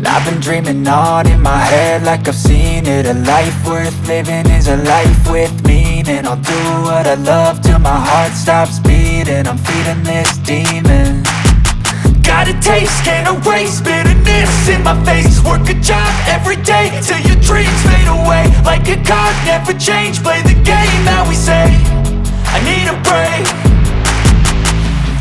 I've been dreaming on in my head like I've seen it. A life worth living is a life with meaning. I'll do what I love till my heart stops beating. I'm feeding this demon. Got a taste, can't erase bitterness in my face. Work a job every day till your dreams fade away. Like a card, never change, play the game that we say. I need a break.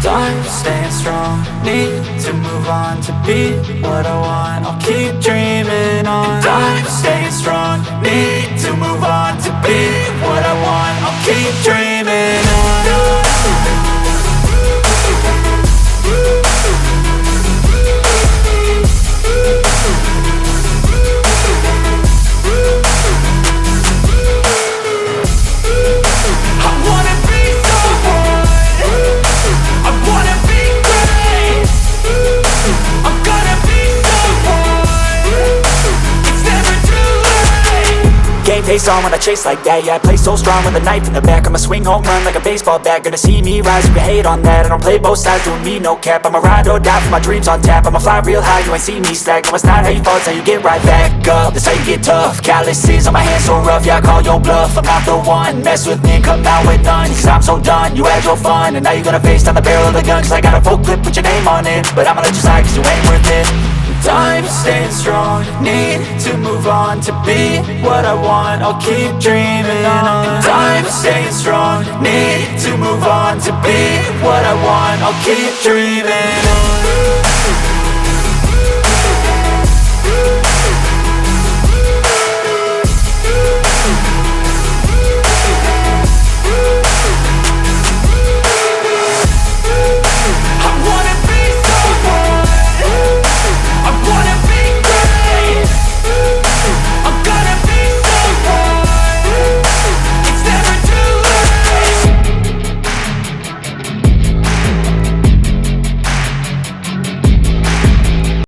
Time staying strong, need to move on to be what I want. I'll keep dreaming on. Time staying strong, need to move on to be what I want. I'll keep dreaming on. Face on when I chase like that. Yeah, I play so strong with a knife in the back. I'ma swing home run like a baseball bat. Gonna see me rise, you can hate on that. I don't play both sides, doing me no cap. I'ma ride or die for my dreams on tap. I'ma fly real high, you ain't see me slack. No, it's not how you fall, it's how you get right back up. That's how you get tough. Calluses on my hands so rough, yeah, I call your bluff. I'm not the one, mess with me and come out with none. Cause I'm so done, you had your fun. And now you're gonna face down the barrel of the gun. Cause I got a full clip with your name on it. But I'ma let you slide cause you ain't worth it. Time staying strong, need to move on to be what I want. I'll keep dreaming on. Time staying strong, need to move on to be what I want. I'll keep dreaming on.